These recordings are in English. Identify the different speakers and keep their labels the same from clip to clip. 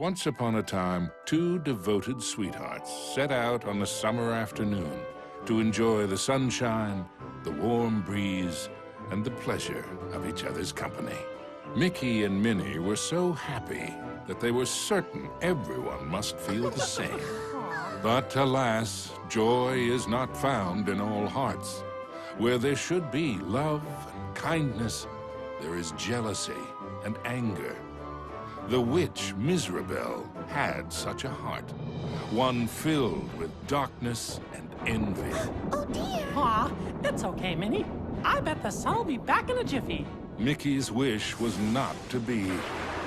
Speaker 1: Once upon a time, two devoted sweethearts set out on a summer afternoon to enjoy the sunshine, the warm breeze, and the pleasure of each other's company. Mickey and Minnie were so happy that they were certain everyone must feel the same. But alas, joy is not found in all hearts. Where there should be love and kindness, there is jealousy and anger. The witch Miserabel had such a heart, one filled with darkness and envy.
Speaker 2: Oh dear!
Speaker 3: Aw, it's okay, Minnie. I bet the sun will be back in a jiffy.
Speaker 1: Mickey's wish was not to be.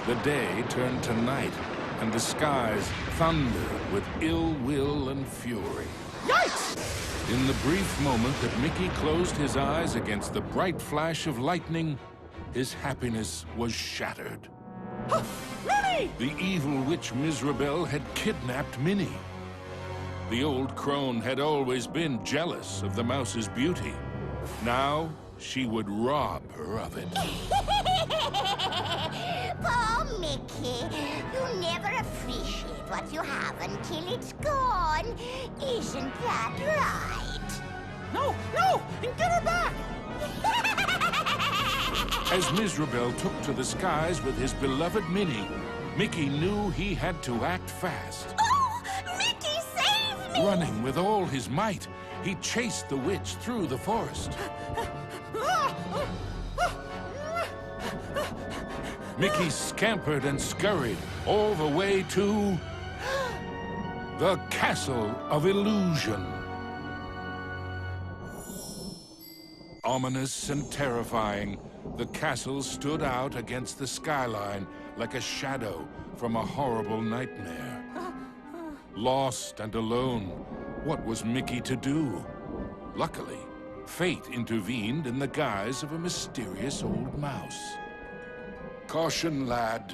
Speaker 1: The day turned to night, and the skies thundered with ill will and fury.
Speaker 3: Yikes!
Speaker 1: In the brief moment that Mickey closed his eyes against the bright flash of lightning, his happiness was shattered.
Speaker 3: Minnie!
Speaker 1: The evil witch Miserabel had kidnapped Minnie. The old crone had always been jealous of the mouse's beauty. Now, she would rob her of it.
Speaker 2: Poor Mickey, you never appreciate what you have until it's gone. Isn't that right?
Speaker 3: No! Get her back!
Speaker 1: As Miserabel took to the skies with his beloved Minnie, Mickey knew he had to act fast.
Speaker 2: Oh, Mickey, save me!
Speaker 1: Running with all his might, he chased the witch through the forest. Mickey scampered and scurried all the way to the Castle of Illusion. Ominous and terrifying, the castle stood out against the skyline like a shadow from a horrible nightmare. Lost and alone, what was Mickey to do? Luckily, fate intervened in the guise of a mysterious old mouse. Caution, lad,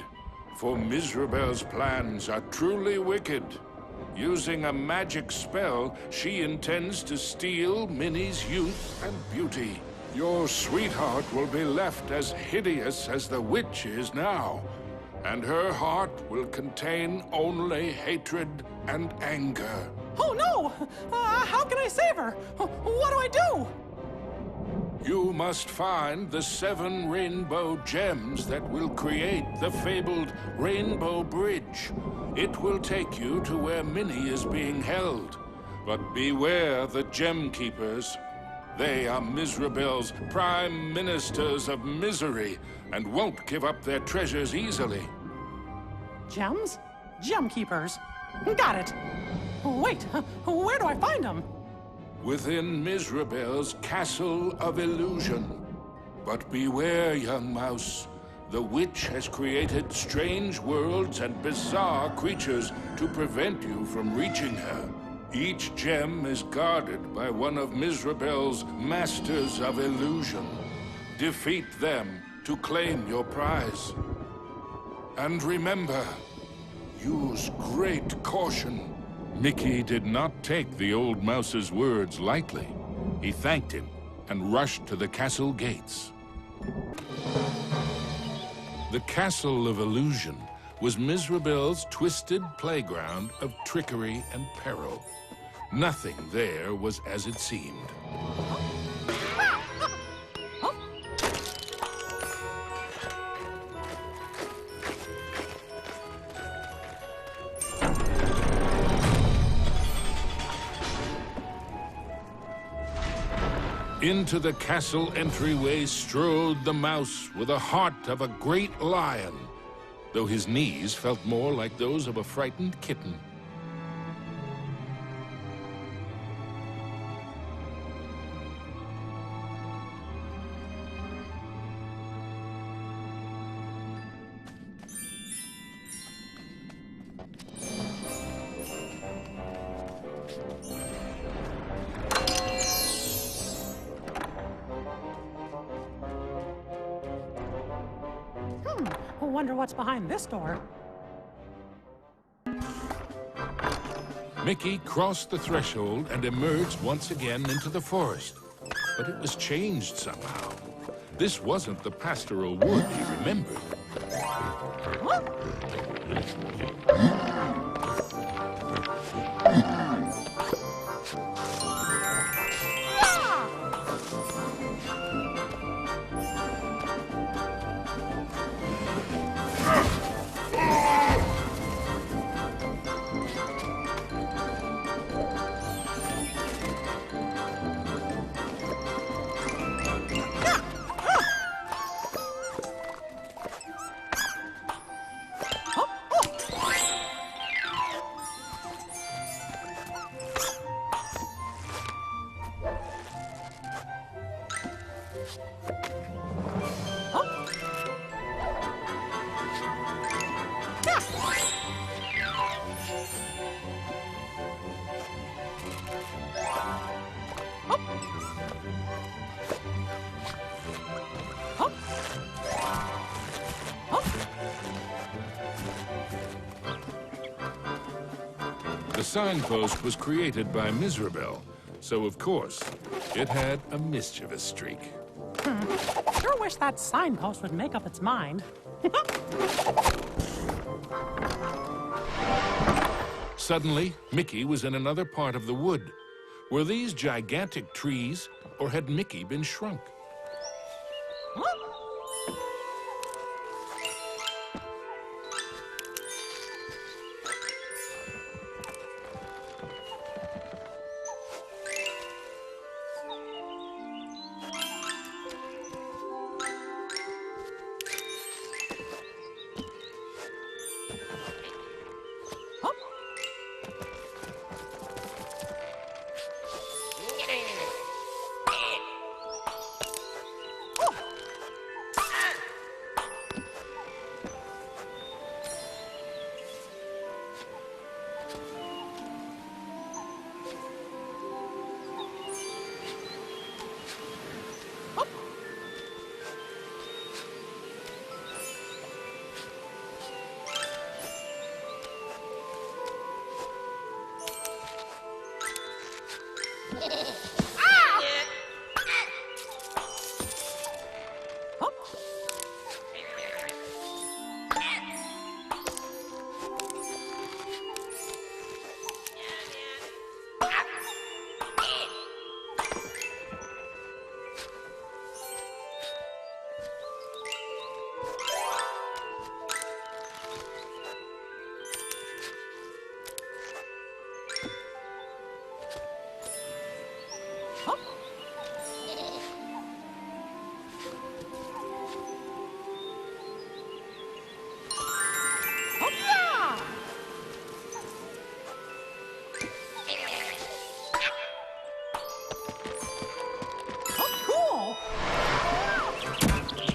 Speaker 1: for Miserabel's plans are truly wicked. Using a magic spell, she intends to steal Minnie's youth and beauty. Your sweetheart will be left as hideous as the witch is now, and her heart will contain only hatred and anger.
Speaker 3: Oh no! How can I save her? What do I do?
Speaker 1: You must find the 7 rainbow gems that will create the fabled Rainbow Bridge. It will take you to where Minnie is being held. But beware the Gem Keepers. They are Miserabel's prime ministers of misery and won't give up their treasures easily.
Speaker 3: Gems? Gem keepers. Got it. Wait, where do I find them?
Speaker 1: Within Miserabel's Castle of Illusion. But beware, young mouse. The witch has created strange worlds and bizarre creatures to prevent you from reaching her. Each gem is guarded by one of Miserabel's Masters of Illusion. Defeat them to claim your prize. And remember, use great caution. Mickey did not take the old mouse's words lightly. He thanked him and rushed to the castle gates. The Castle of Illusion was Miserabel's twisted playground of trickery and peril. Nothing there was as it seemed. Into the castle entryway strode the mouse with the heart of a great lion, though his knees felt more like those of a frightened kitten.
Speaker 3: Wonder what's behind this door.
Speaker 1: Mickey crossed the threshold and emerged once again into the forest. But it was changed somehow. This wasn't the pastoral wood he remembered. The signpost was created by Miserable, so of course, it had a mischievous streak.
Speaker 3: Sure wish that signpost would make up its mind.
Speaker 1: Suddenly, Mickey was in another part of the wood. Were these gigantic trees, or had Mickey been shrunk?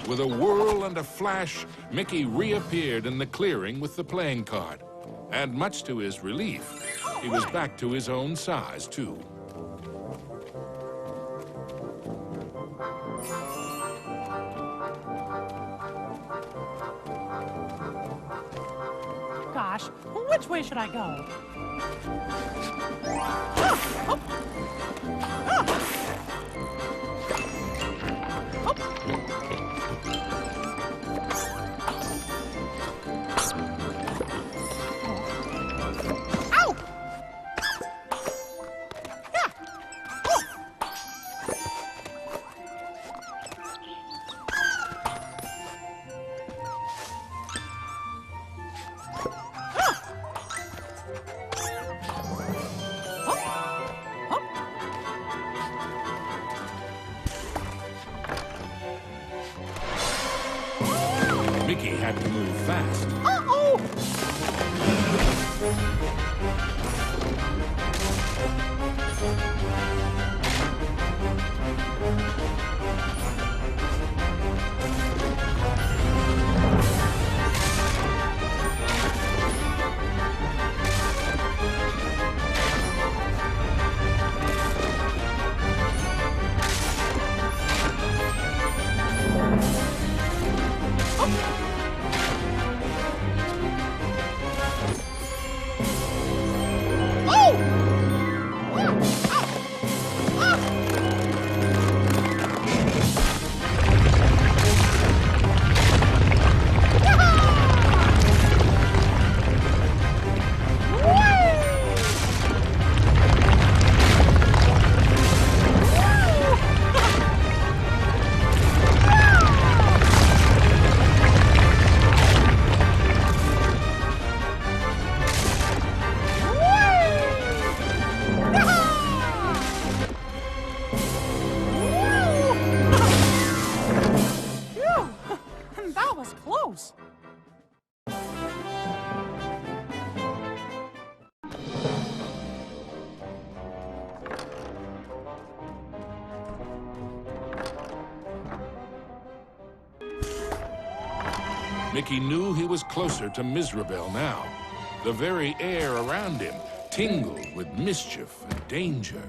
Speaker 1: With a whirl and a flash, Mickey reappeared in the clearing with the playing card. And much to his relief, he was back to his own size, too.
Speaker 3: Gosh, which way should I go?
Speaker 1: Mickey had to move fast. Mickey knew he was closer to Mizrabel now. The very air around him tingled with mischief and danger.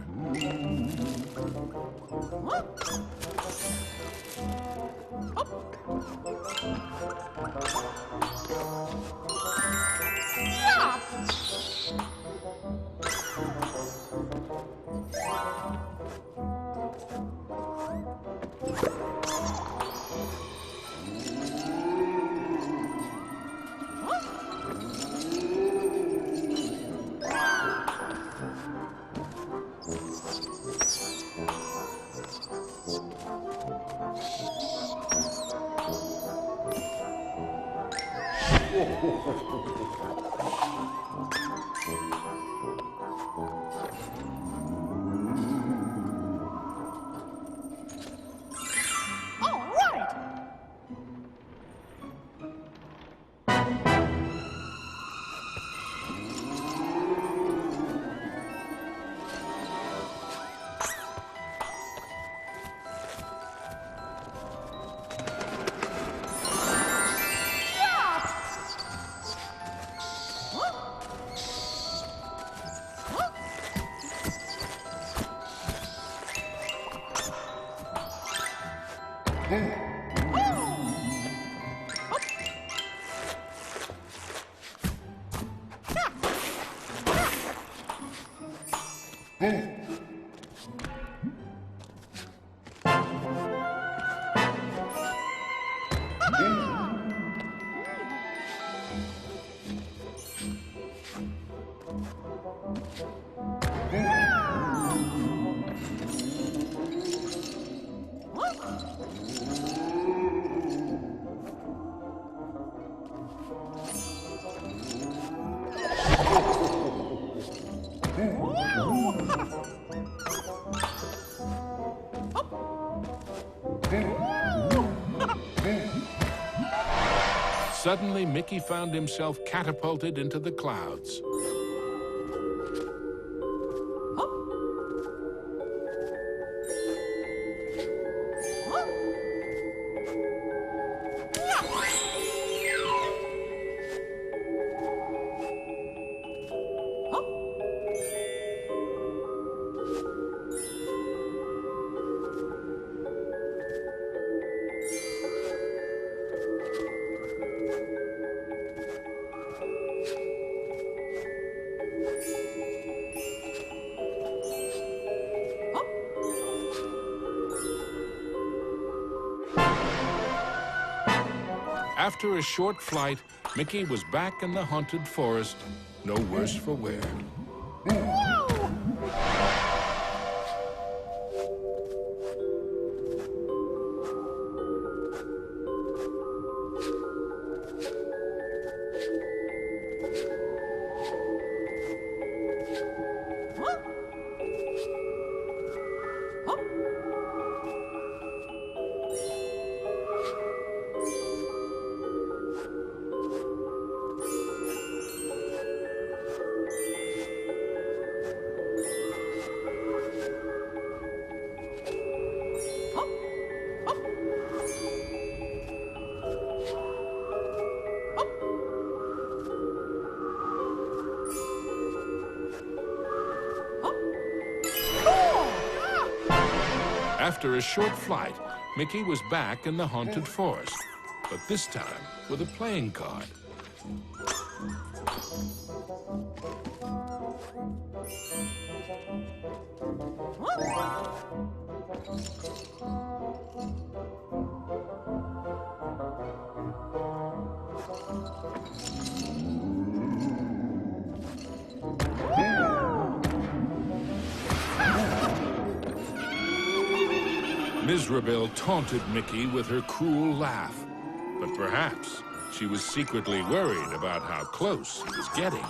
Speaker 3: All right!
Speaker 1: Suddenly, Mickey found himself catapulted into the clouds. After a short flight, Mickey was back in the haunted forest, no worse for wear. After a short flight, Mickey was back in the haunted forest, but this time with a playing card. Mizrabel taunted Mickey with her cruel laugh, but perhaps she was secretly worried about how close he was getting.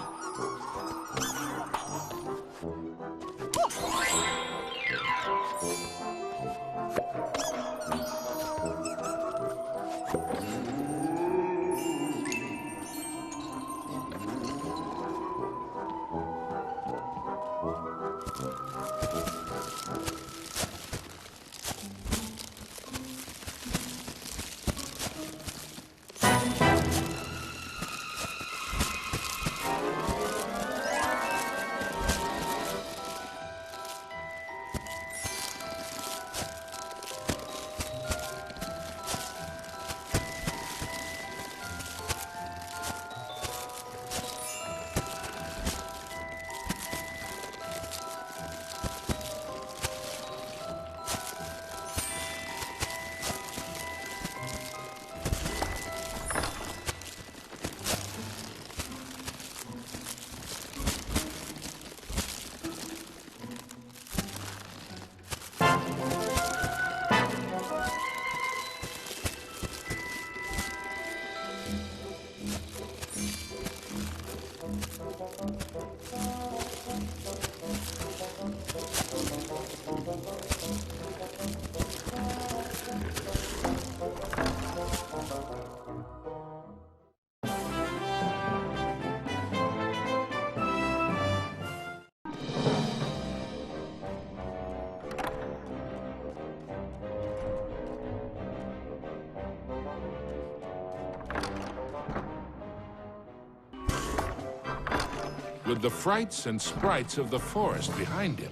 Speaker 1: With the frights and sprites of the forest behind him,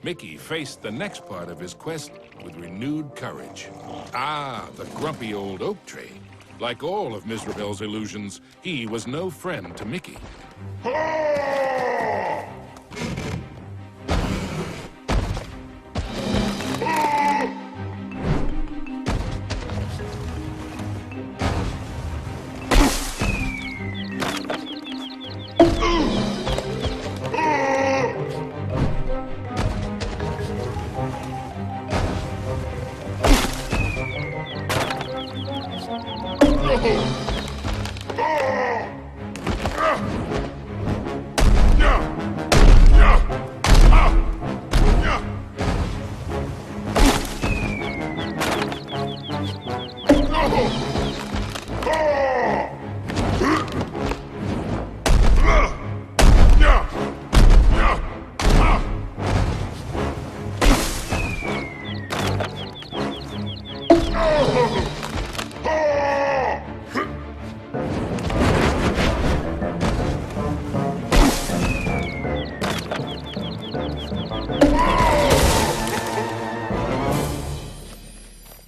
Speaker 1: Mickey faced the next part of his quest with renewed courage. Ah, the grumpy old oak tree. Like all of Mizrabel's illusions, he was no friend to Mickey.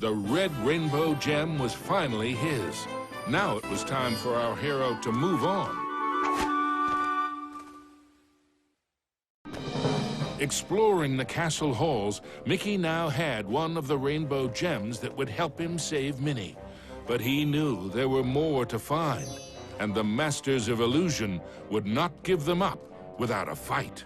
Speaker 1: The red rainbow gem was finally his. Now it was time for our hero to move on. Exploring the castle halls, Mickey now had one of the rainbow gems that would help him save Minnie. But he knew there were more to find, and the Masters of Illusion would not give them up without a fight.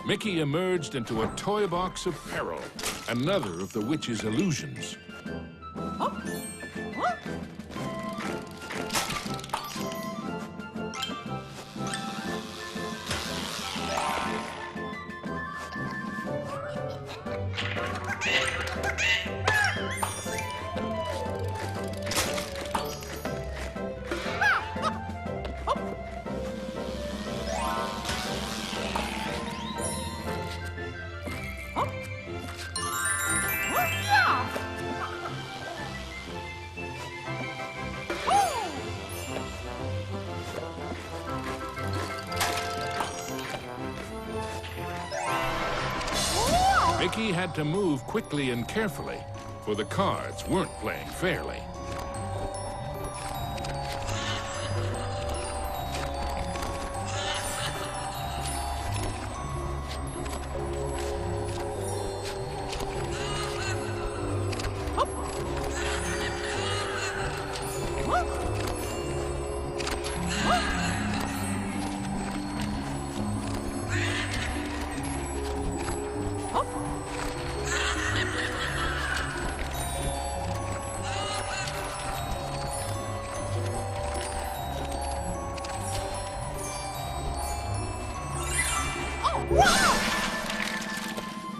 Speaker 1: Mickey emerged into a toy box of peril, another of the witch's illusions. Mickey had to move quickly and carefully, for the cards weren't playing fairly.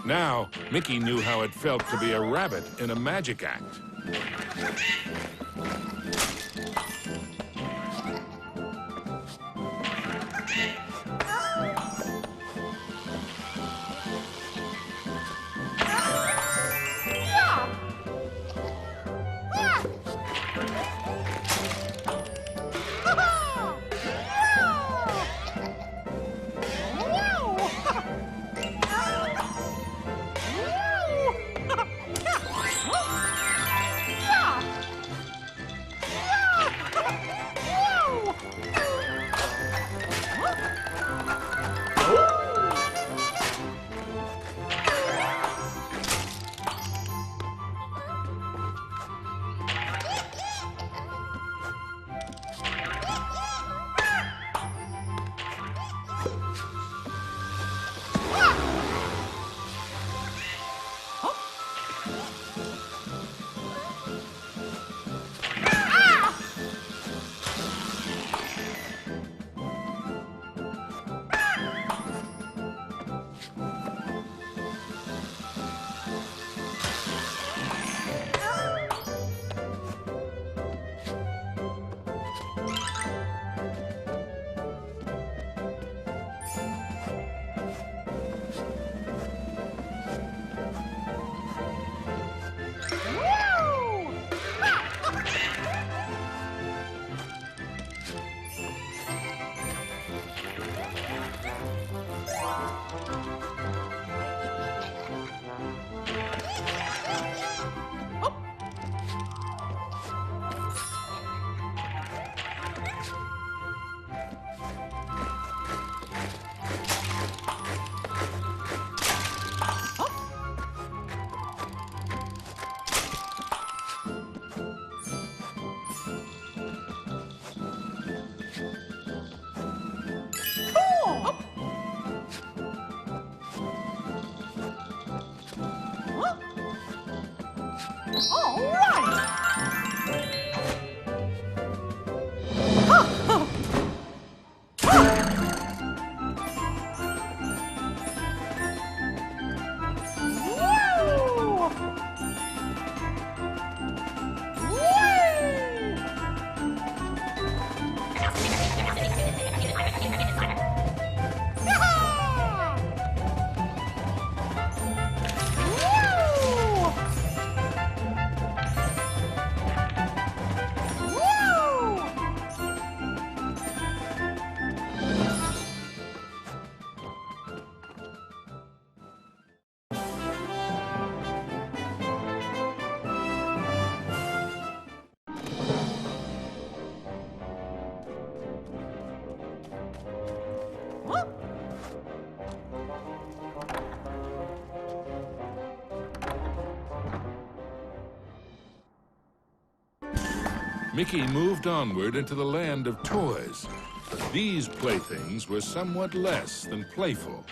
Speaker 1: Now, Mickey knew how it felt to be a rabbit in a magic act.
Speaker 3: All right!
Speaker 1: Mickey moved onward into the land of toys. But these playthings were somewhat less than playful.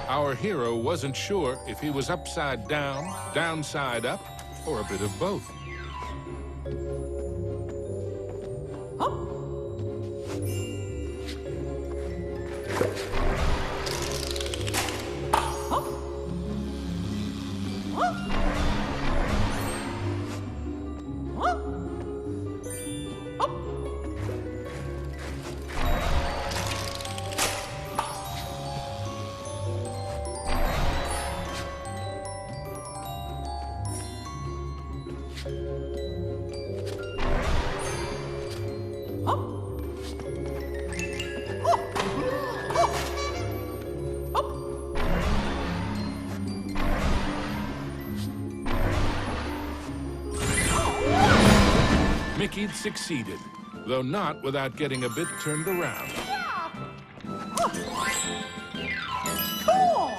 Speaker 1: Our hero wasn't sure if he was upside down, downside up, or a bit of both. Mickey'd succeeded, though not without getting a bit turned around.
Speaker 3: Cool!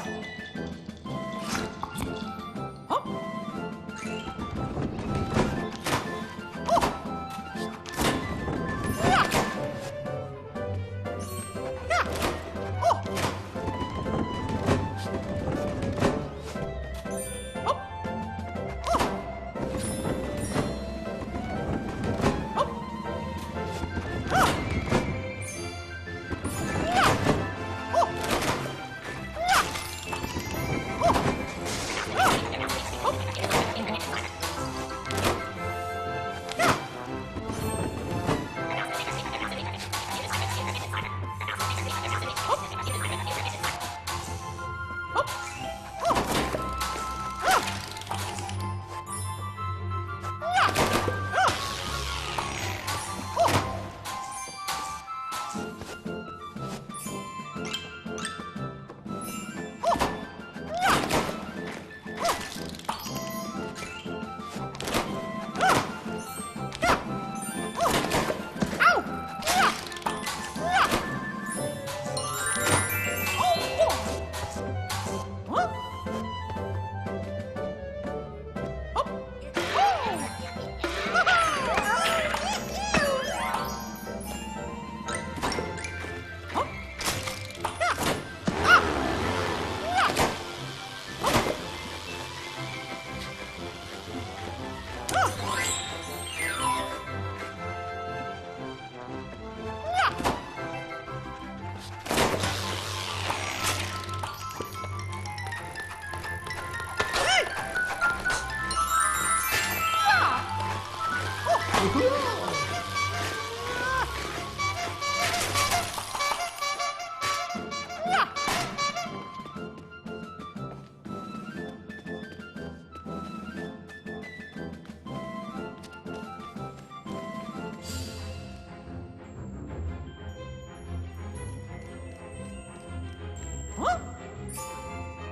Speaker 3: Huh?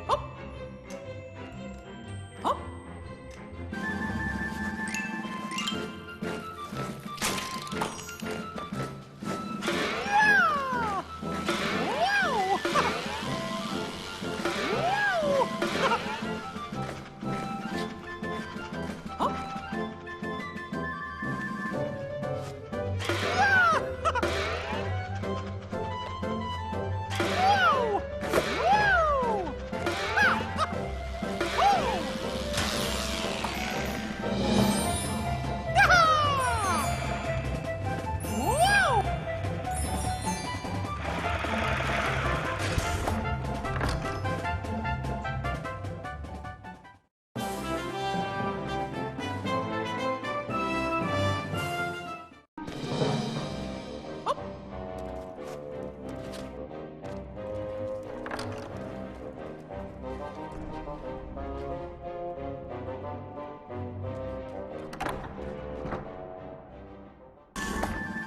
Speaker 3: Oh. Oh.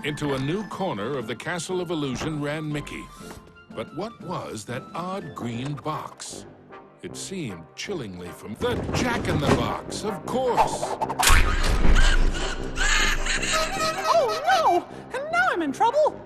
Speaker 1: Into a new corner of the Castle of Illusion ran Mickey. But what was that odd green box? It seemed chillingly from the Jack-in-the-Box, of course.
Speaker 3: Oh no! And now I'm in trouble!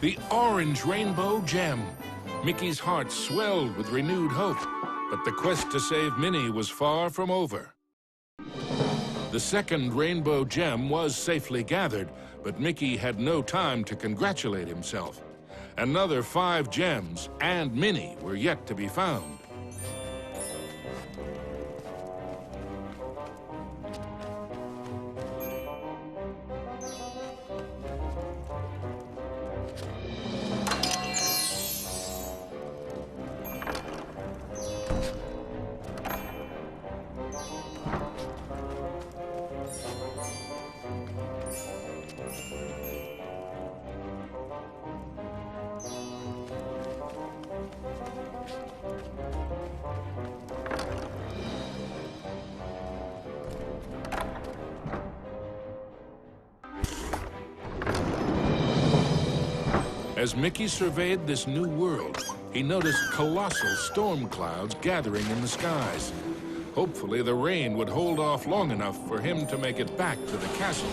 Speaker 1: The orange rainbow gem. Mickey's heart swelled with renewed hope, but the quest to save Minnie was far from over. The second rainbow gem was safely gathered, but Mickey had no time to congratulate himself. Another 5 gems and Minnie were yet to be found. As Mickey surveyed this new world, he noticed colossal storm clouds gathering in the skies. Hopefully, the rain would hold off long enough for him to make it back to the castle.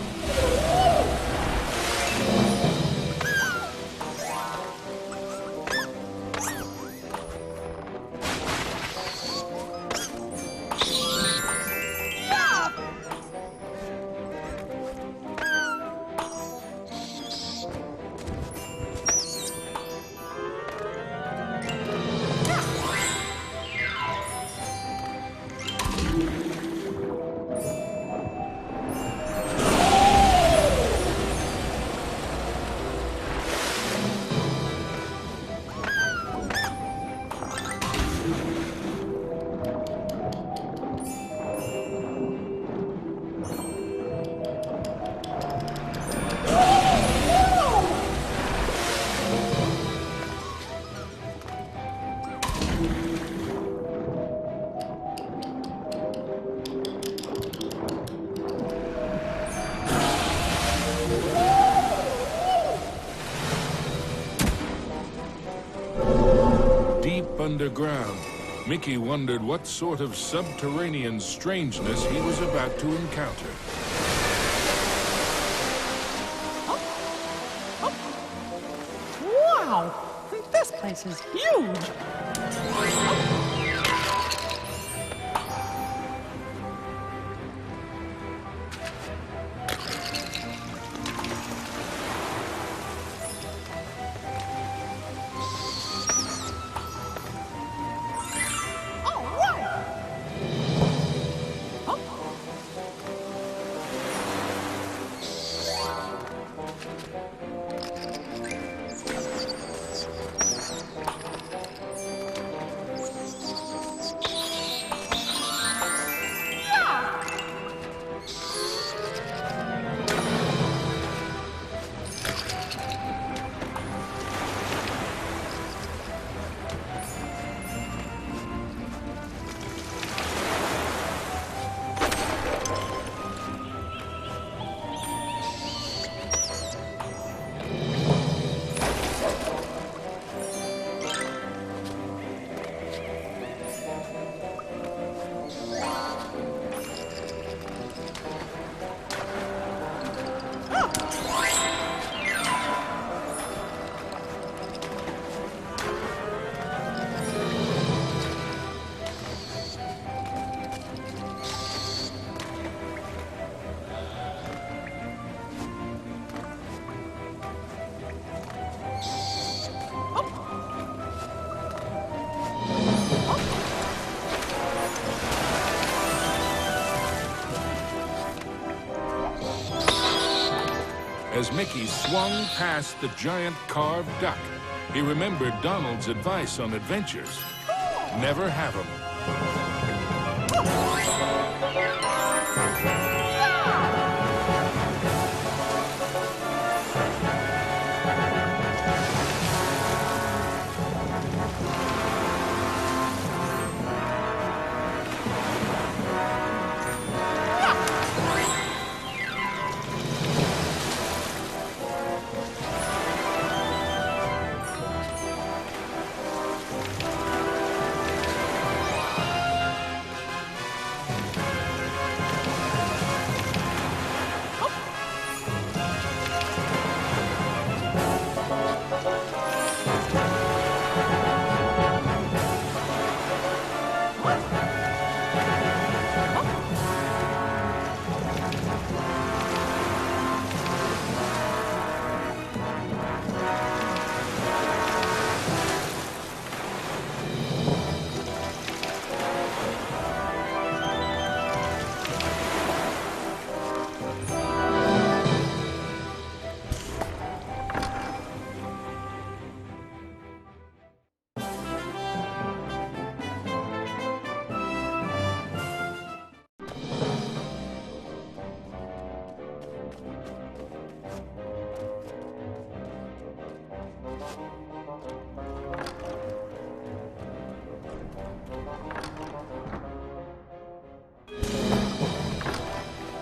Speaker 1: underground, Mickey wondered what sort of subterranean strangeness he was about to encounter.
Speaker 3: Wow! This place is huge!
Speaker 1: As Mickey swung past the giant carved duck, he remembered Donald's advice on adventures. Never have 'em.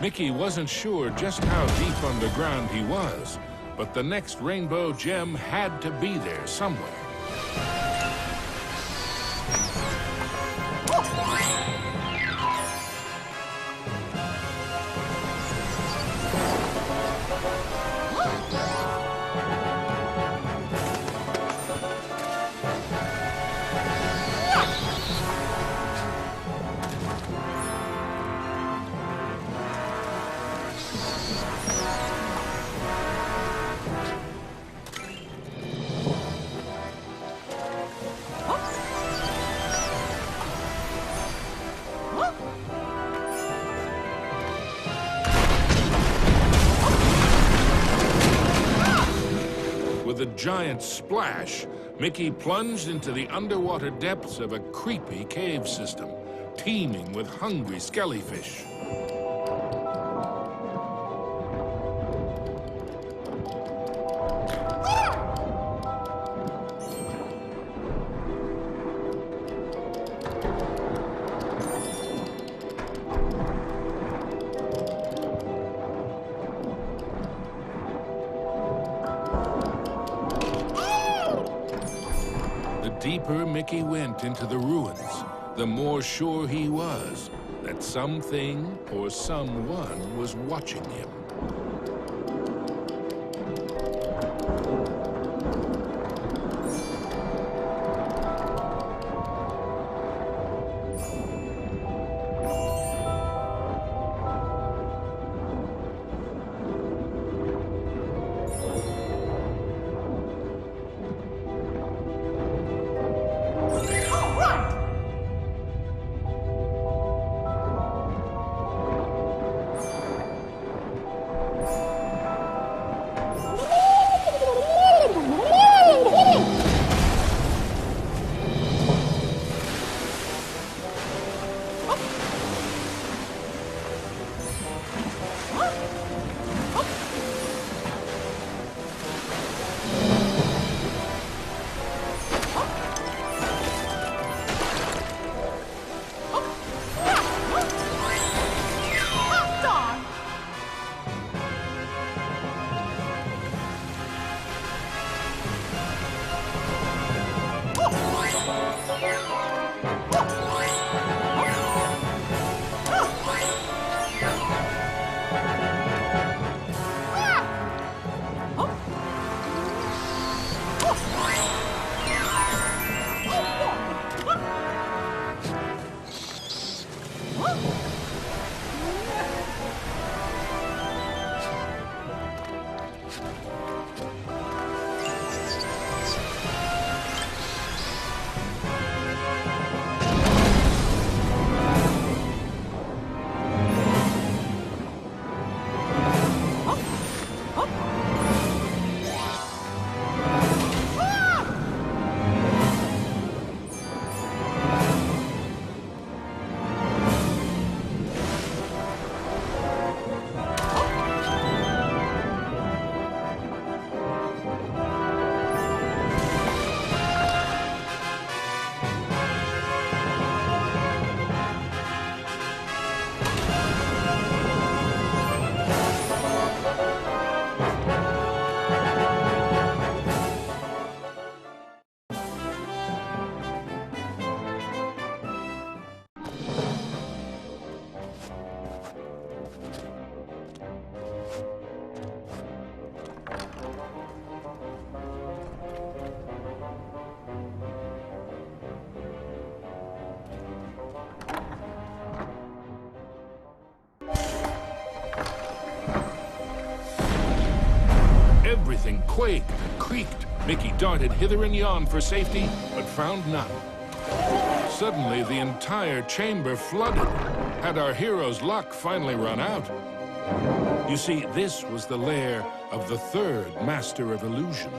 Speaker 1: Mickey wasn't sure just how deep underground he was, but the next rainbow gem had to be there somewhere. With a giant splash, Mickey plunged into the underwater depths of a creepy cave system, teeming with hungry skellyfish. The deep deeper Mickey went into the ruins, the more sure he was that something or someone was watching him. Everything quaked and creaked. Mickey darted hither and yon for safety, but found none. Suddenly, the entire chamber flooded. Had our hero's luck finally run out? You see, this was the lair of the third Master of Illusion.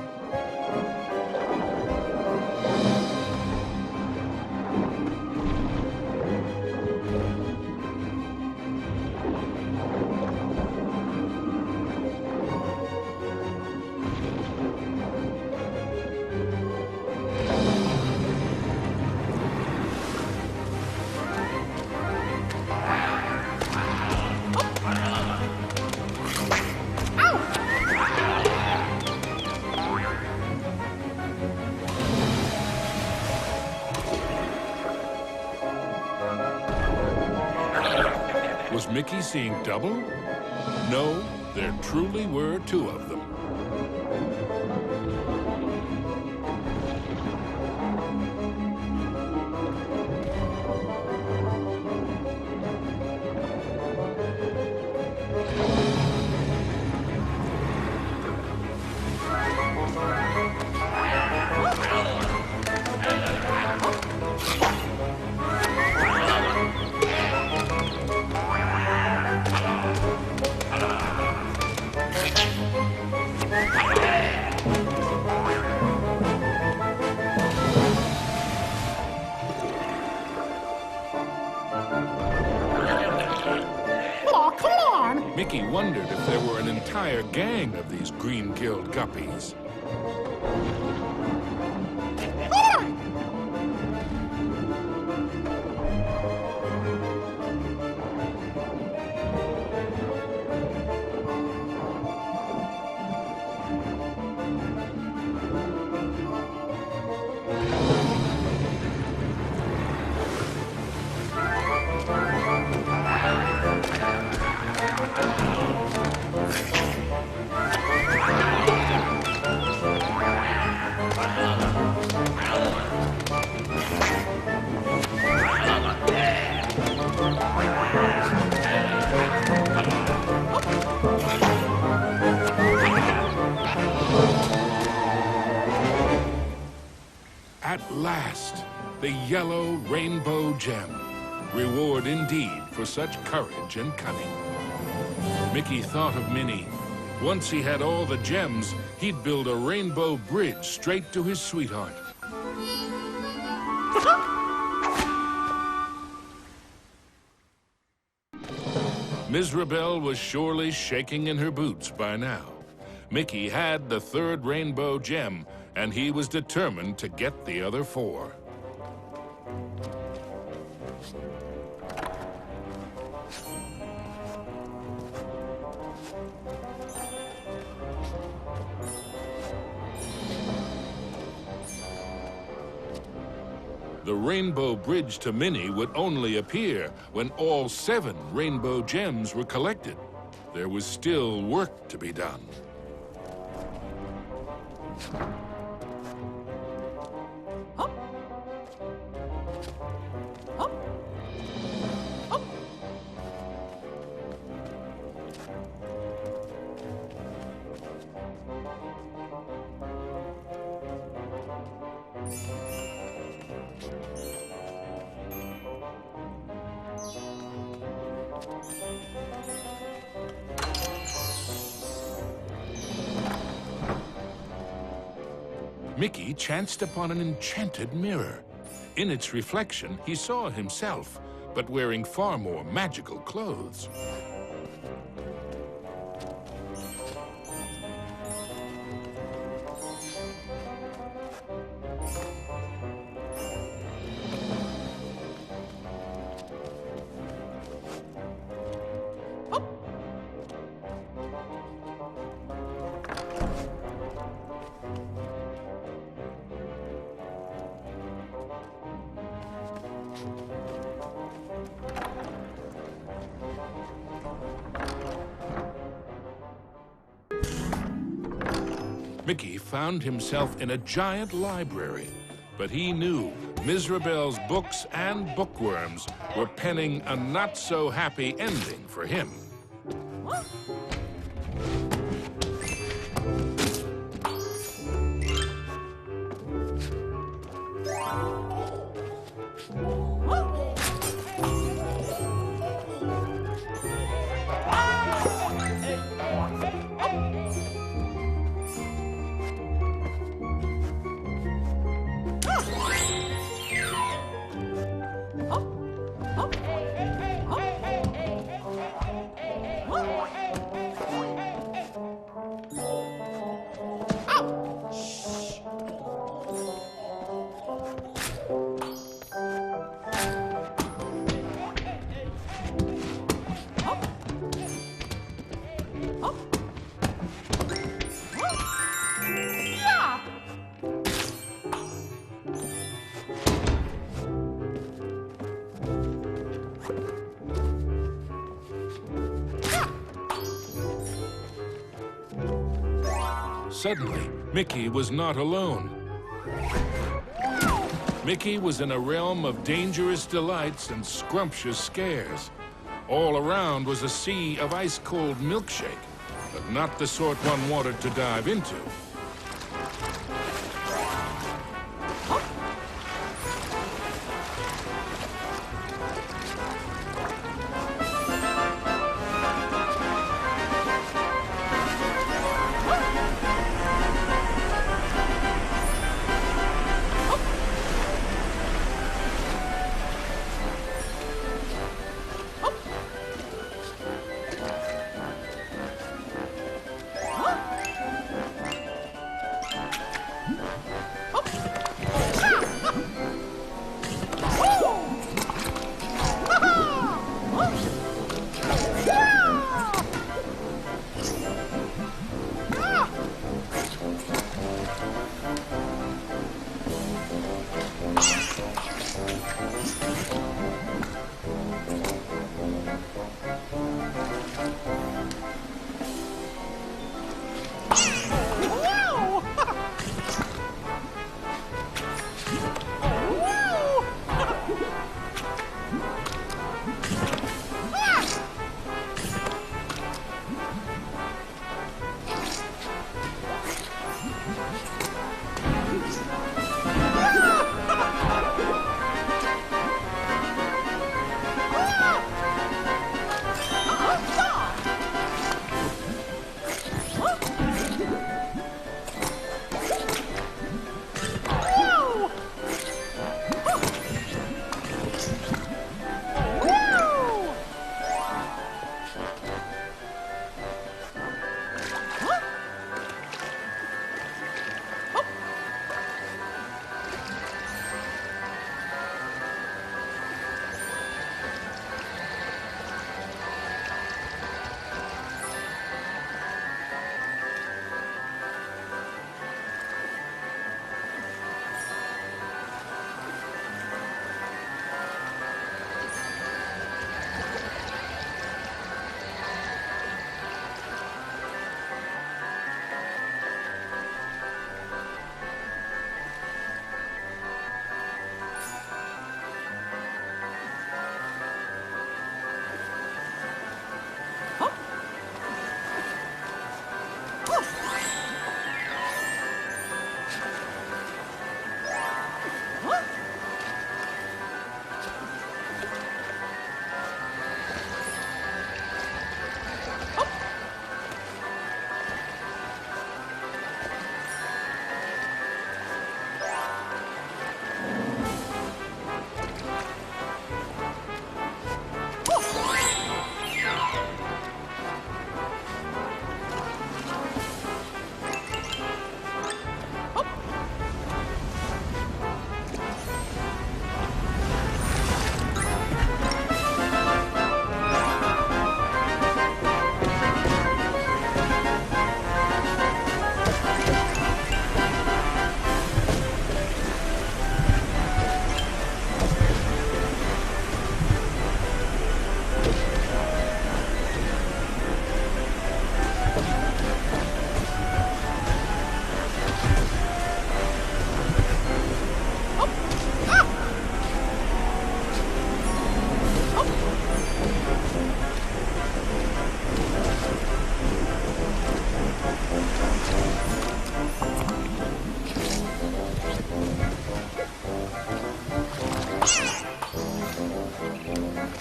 Speaker 1: Was Mickey seeing double? No, there truly were two of them. Mickey wondered if there were an entire gang of these green-gilled guppies. last, the yellow rainbow gem. Reward indeed for such courage and cunning. Mickey thought of Minnie. Once he had all the gems, he'd build a rainbow bridge straight to his sweetheart. Mizrabel was surely shaking in her boots by now. Mickey had the third rainbow gem, and he was determined to get the other 4. The rainbow bridge to Minnie would only appear when all 7 rainbow gems were collected. There was still work to be done.
Speaker 3: Up. Up. Up.
Speaker 1: Mickey chanced upon an enchanted mirror. In its reflection, he saw himself, but wearing far more magical clothes. Mickey found himself in a giant library, but he knew Mizrabel's books and bookworms were penning a not-so-happy ending for him. Suddenly, Mickey was not alone. Mickey was in a realm of dangerous delights and scrumptious scares. All around was a sea of ice-cold milkshake, but not the sort one wanted to dive into.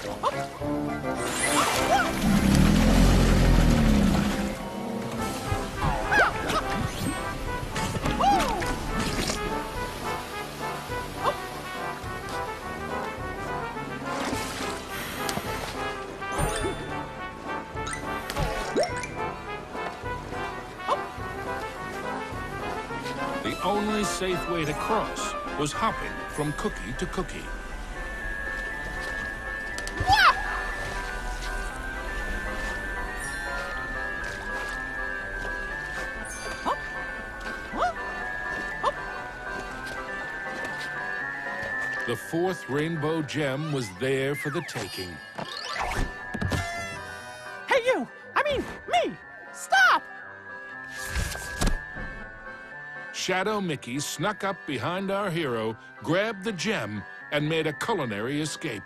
Speaker 1: The only safe way to cross was hopping from cookie to cookie. The fourth rainbow gem was there for the taking.
Speaker 3: Hey, you! I mean, me! Stop!
Speaker 1: Shadow Mickey snuck up behind our hero, grabbed the gem, and made a culinary escape.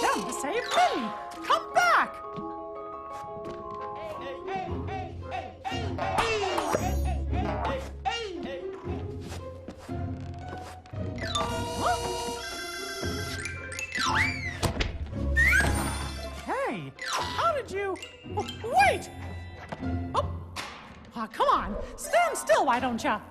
Speaker 3: To save Minnie! Come back! Hey, how did you... Wait! Oh, come on. Stand still, why don't ya?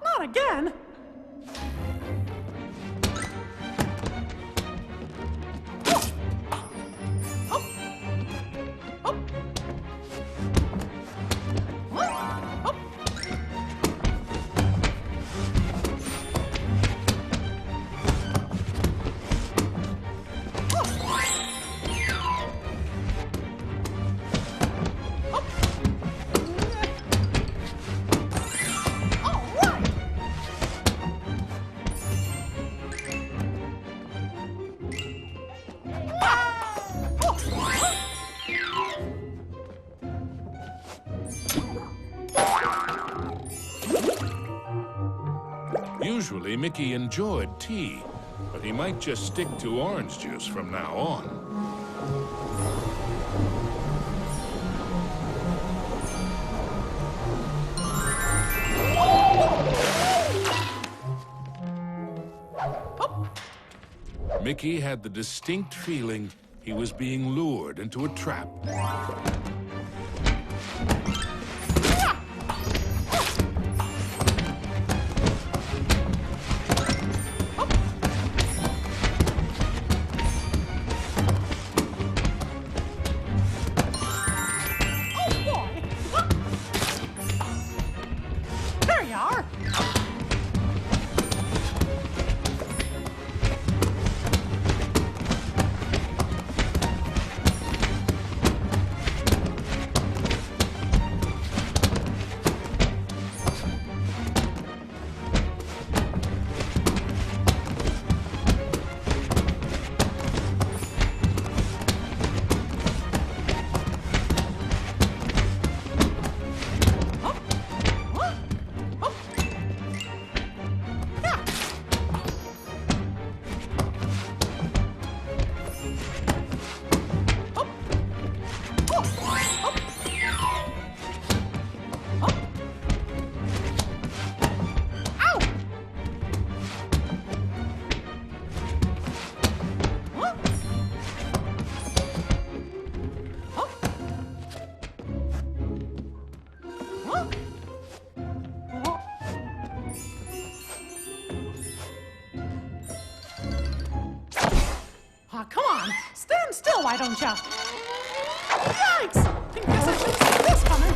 Speaker 3: Not again!
Speaker 1: Usually, Mickey enjoyed tea, but he might just stick to orange juice from now on. Mickey had the distinct feeling he was being lured into a trap.
Speaker 3: Aw, come on. Stand still, why don't ya? Yikes! I guess I should have seen this coming.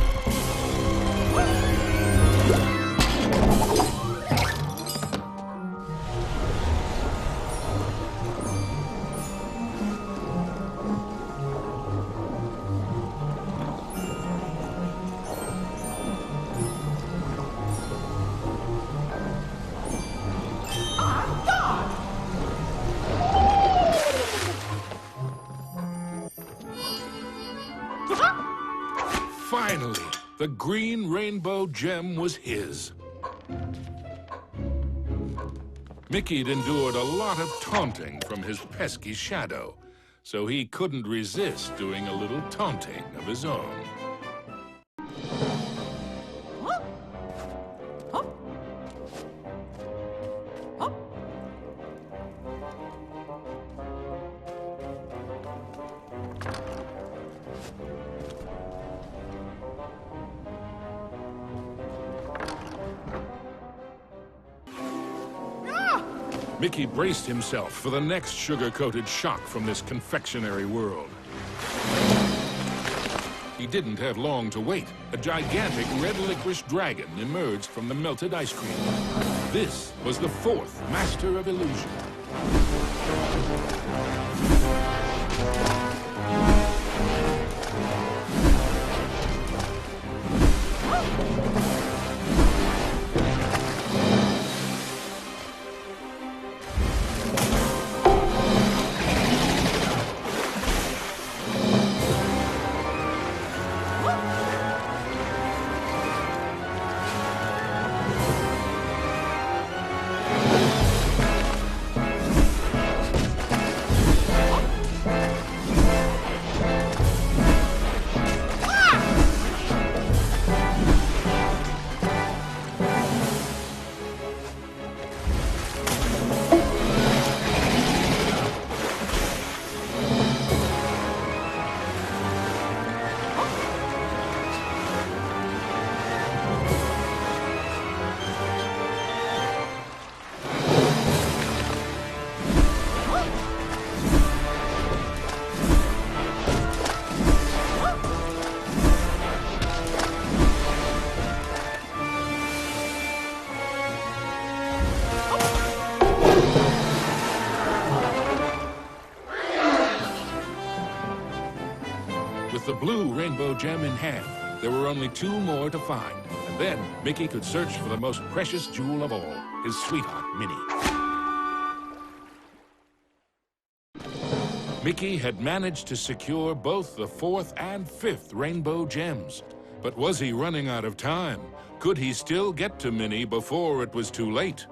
Speaker 1: Finally, the green rainbow gem was his. Mickey'd endured a lot of taunting from his pesky shadow, so he couldn't resist doing a little taunting of his own.
Speaker 3: Huh? Huh? Huh?
Speaker 1: Mickey braced himself for the next sugar-coated shock from this confectionery world. He didn't have long to wait. A gigantic red licorice dragon emerged from the melted ice cream. This was the fourth master of illusion. With the blue rainbow gem in hand, there were only two more to find. And then Mickey could search for the most precious jewel of all, his sweetheart, Minnie. Mickey had managed to secure both the fourth and fifth rainbow gems. But was he running out of time? Could he still get to Minnie before it was too late?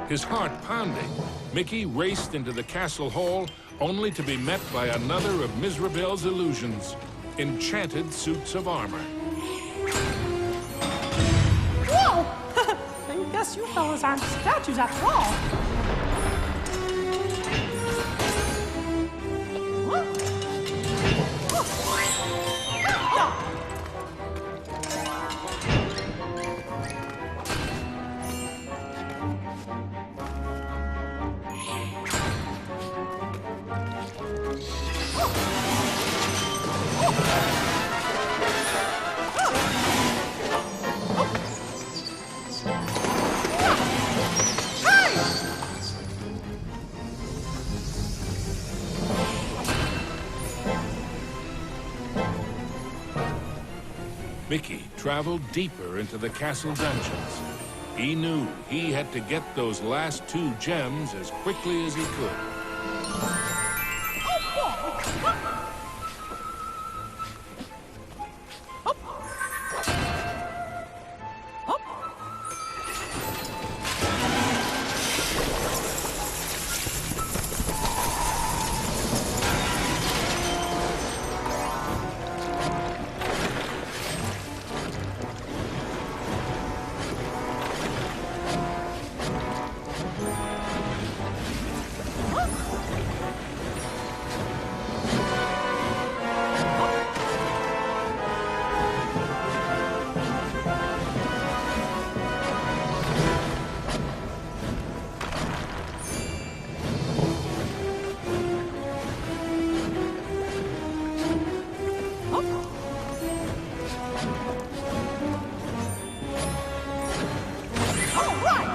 Speaker 1: His heart pounding, Mickey raced into the castle hall only to be met by another of Mizrabel's illusions, enchanted suits of armor.
Speaker 3: Whoa! I guess you fellas aren't statues after all.
Speaker 1: Mickey traveled deeper into the castle dungeons. He knew he had to get those last two gems as quickly as he could.
Speaker 3: All right.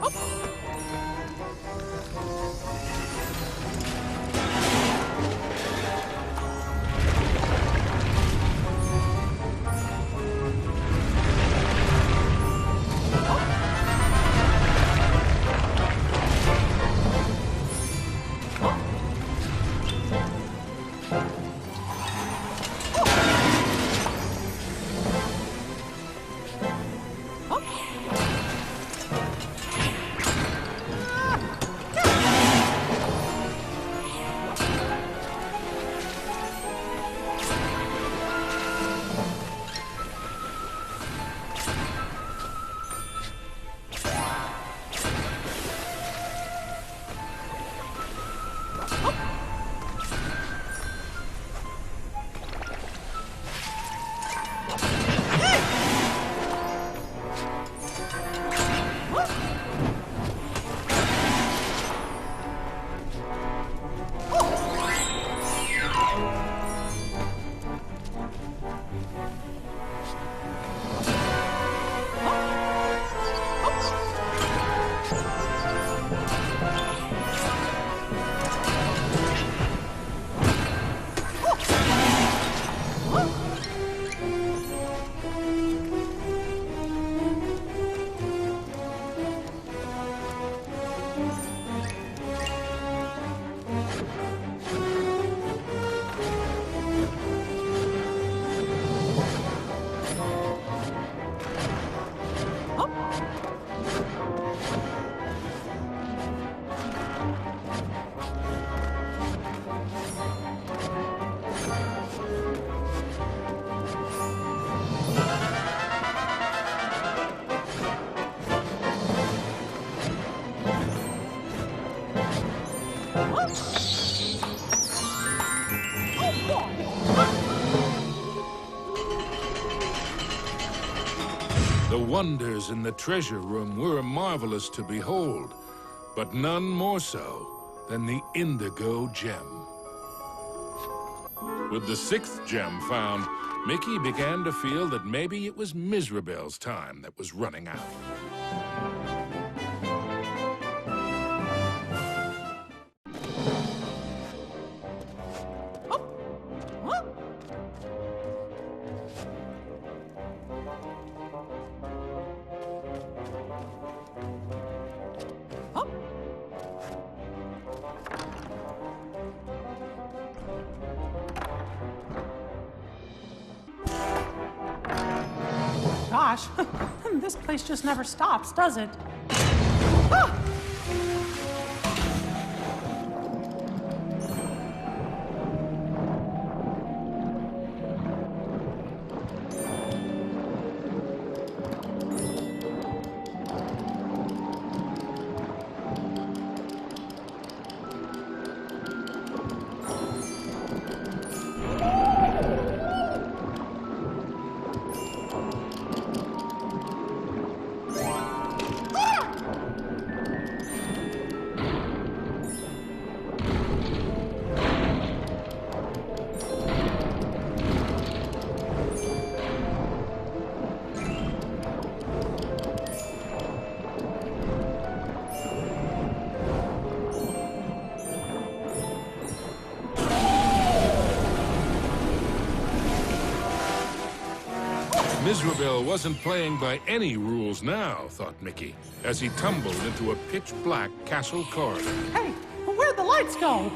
Speaker 3: Huh?
Speaker 1: The wonders in the treasure room were marvelous to behold, but none more so than the indigo gem. With the 6th gem found, Mickey began to feel that maybe it was Mizrabel's time that was running out.
Speaker 3: Gosh, this place just never stops, does it? Ah!
Speaker 1: Mizrabel wasn't playing by any rules now, thought Mickey, as he tumbled into a pitch-black castle corridor.
Speaker 3: Hey, where'd the lights go?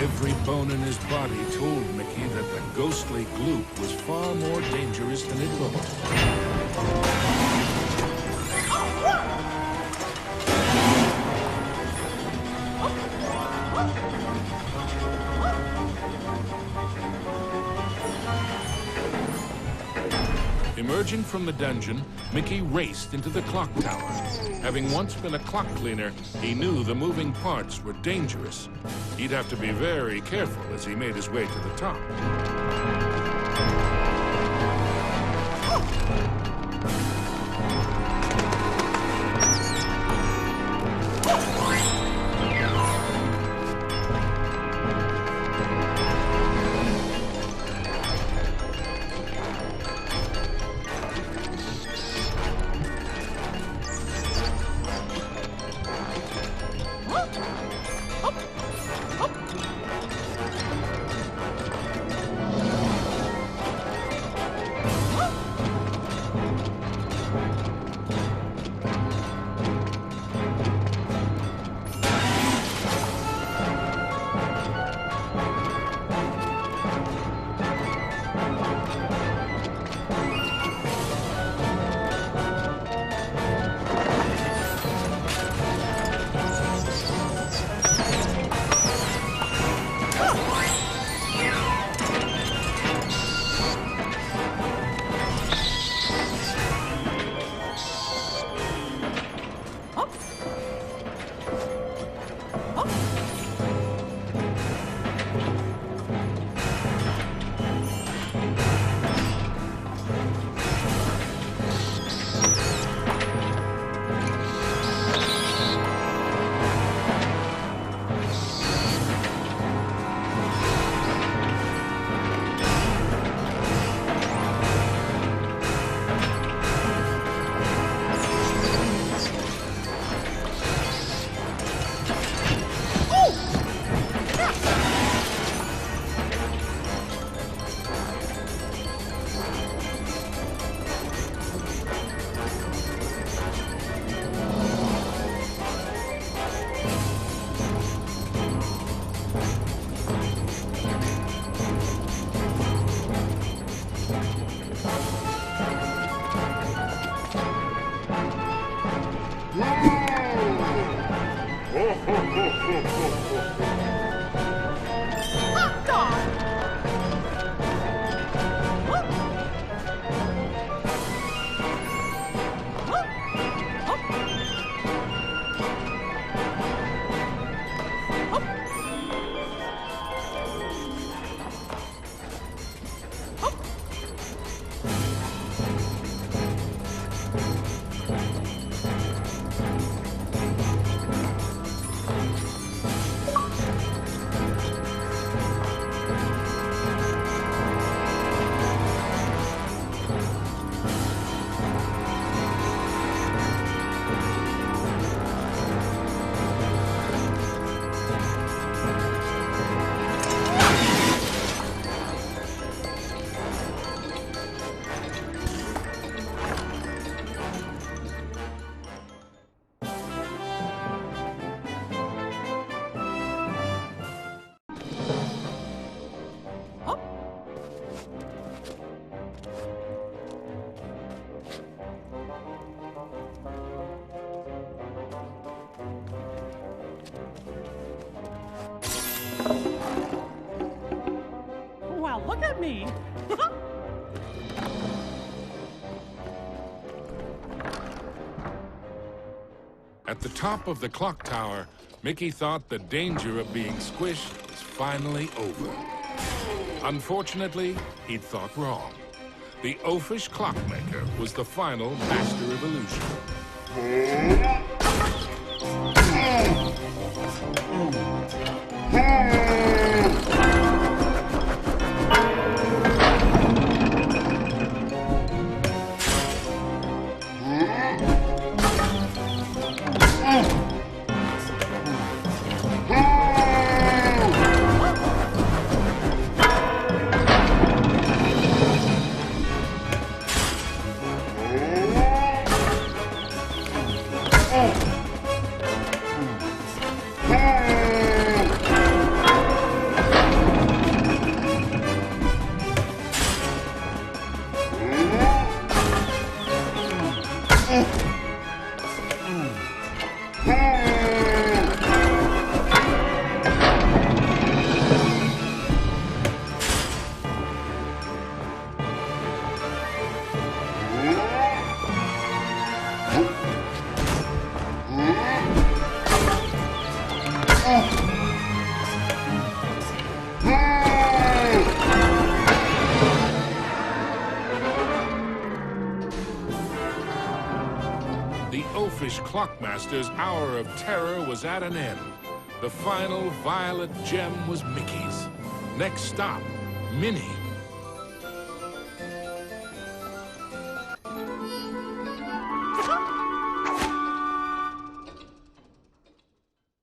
Speaker 1: Every bone in his body told Mickey that the ghostly gloop was far more dangerous than it looked. Emerging from the dungeon, Mickey raced into the clock tower. Having once been a clock cleaner, he knew the moving parts were dangerous. He'd have to be very careful as he made his way to the top.
Speaker 3: Well, look at me.
Speaker 1: At the top of the clock tower, Mickey thought the danger of being squished was finally over. Unfortunately, he'd thought wrong. The oafish clockmaker was the final master of illusion. The oafish clockmaster's hour of terror was at an end. The final violet gem was Mickey's. Next stop, Minnie.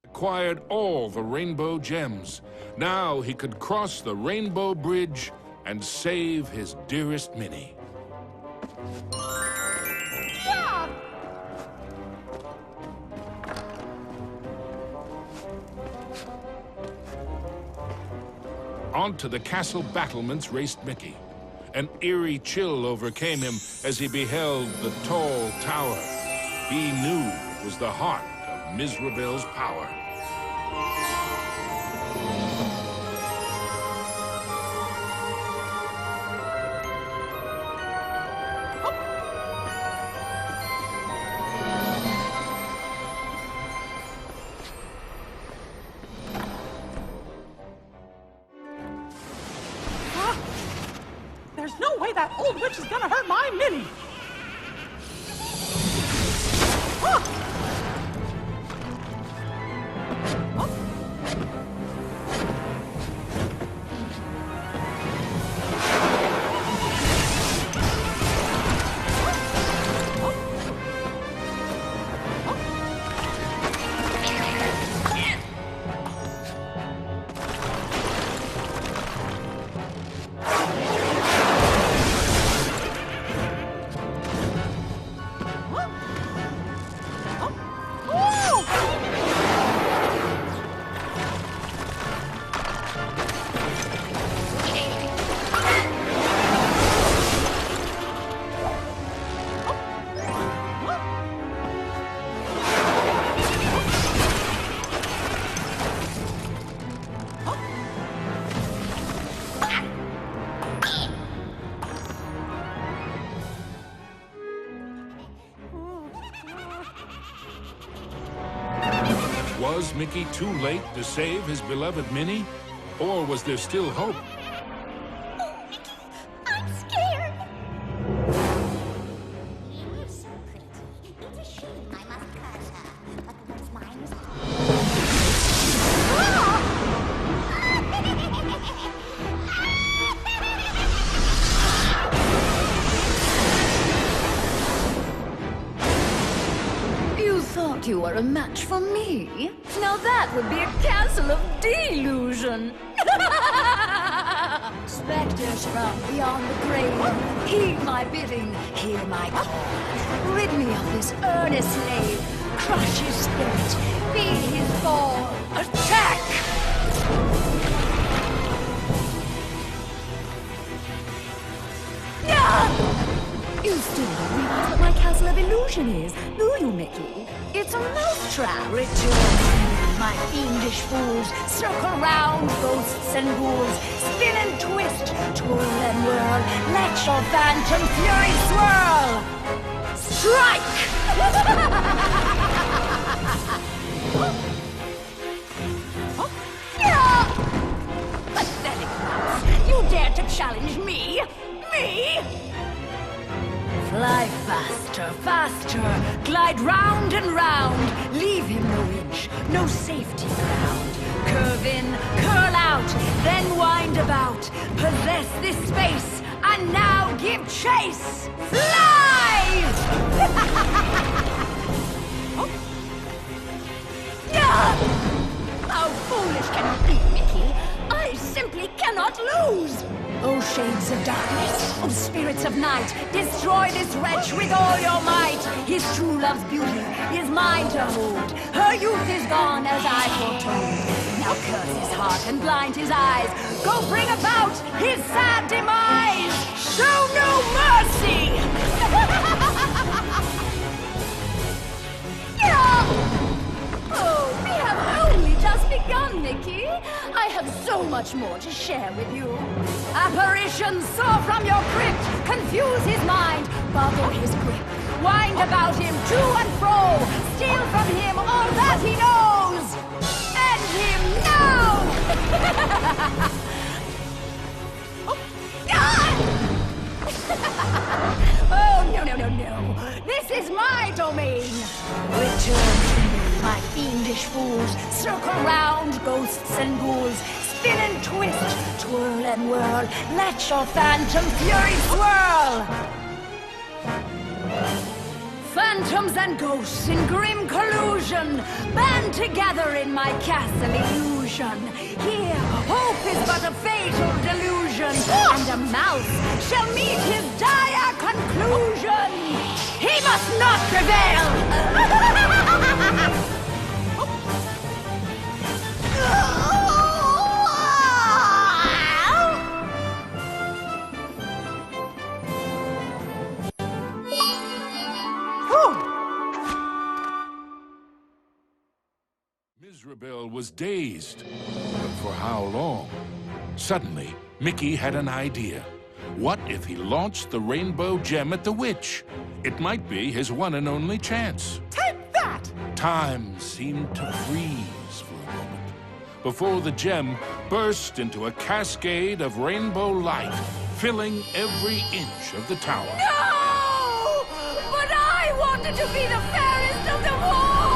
Speaker 1: Acquired all the rainbow gems. Now he could cross the rainbow bridge and save his dearest Minnie.
Speaker 3: Yeah!
Speaker 1: Onto the castle battlements raced Mickey. An eerie chill overcame him as he beheld the tall tower he knew was the heart of Mizrabel's power.
Speaker 3: There's no way that old witch is gonna hurt my Minnie! Ah!
Speaker 1: Was Mickey too late to save his beloved Minnie? Or was there still hope?
Speaker 2: Oh, Mickey, I'm scared. You're so pretty. It's a shame I must curse her. But what's mine is
Speaker 4: You thought you were a match for me? Now that would be a castle of delusion. Spectres from beyond the grave, heed my bidding, hear my call. Rid me of this earnest slave, crush his spirit, be his fall. Attack! You still don't realize what my castle of illusion is, do you, Mickey? It's a mousetrap. Return, my fiendish fools. Circle round, ghosts and ghouls. Spin and twist, twirl and whirl. Let your phantom fury swirl. Strike! Pathetic mouse! You dare to challenge me? Me? Fly faster, faster, glide round and round. Leave him no inch, no safety ground. Curve in, curl out, then wind about. Possess this space, and now give chase. Fly! How foolish can you be, Mickey? I simply cannot lose. Oh, shades of darkness, oh, spirits of night, destroy this wretch with all your might. His true love's beauty is mine to hold. Her youth is gone as I foretold. Now curse his heart and blind his eyes. Go bring about his sad demise. Show no mercy! Oh, we have only just begun, Mickey. I have so much more to share with you. Apparitions soar from your crypt, confuse his mind, boggle his grip, wind about him to and fro, steal from him all that he knows. End him now! Oh, no, no, no, no. This is my domain. Return to me, my fiendish fools. Circle round, ghosts and ghouls. Spin and twist, twirl and whirl. Let your phantom fury swirl. Phantoms and ghosts in grim collusion band together in my castle illusion. Here, hope is but a fatal delusion, and a mouse shall meet his dire conclusion. He must not prevail!
Speaker 1: Mizrabel was dazed, but for how long? Suddenly, Mickey had an idea. What if he launched the rainbow gem at the witch? It might be his one and only chance.
Speaker 3: Take that!
Speaker 1: Time seemed to freeze for a moment before the gem burst into a cascade of rainbow light, filling every inch of the tower.
Speaker 4: No! But I wanted to be the fairest of them all!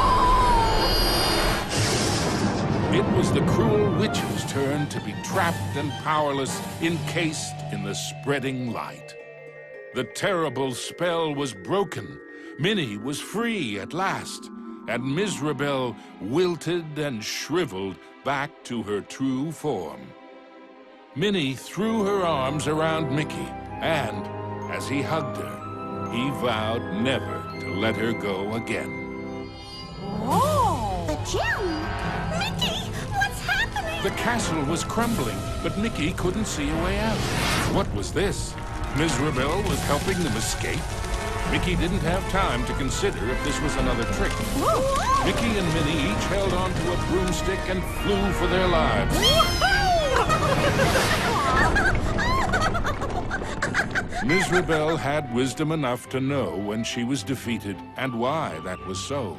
Speaker 1: It was the cruel witch's turn to be trapped and powerless, encased in the spreading light. The terrible spell was broken. Minnie was free at last, and Mizrabel wilted and shriveled back to her true form. Minnie threw her arms around Mickey, and as he hugged her, he vowed never to let her go again.
Speaker 3: Oh!
Speaker 2: The gem? Mickey, what's happening?
Speaker 1: The castle was crumbling, but Mickey couldn't see a way out. What was this? Mizrabel was helping them escape? Mickey didn't have time to consider if this was another trick.
Speaker 2: Whoa.
Speaker 1: Mickey and Minnie each held onto a broomstick and flew for their lives. Mizrabel had wisdom enough to know when she was defeated and why that was so.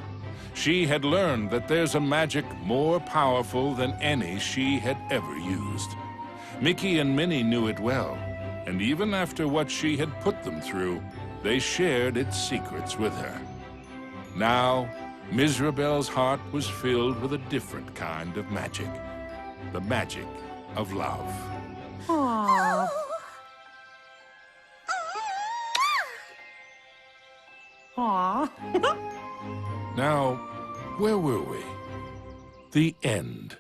Speaker 1: She had learned that there's a magic more powerful than any she had ever used. Mickey and Minnie knew it well, and even after what she had put them through, they shared its secrets with her. Now, Mizrabel's heart was filled with a different kind of magic. The magic of love.
Speaker 3: Aww. Aww.
Speaker 1: Now, where were we? The end.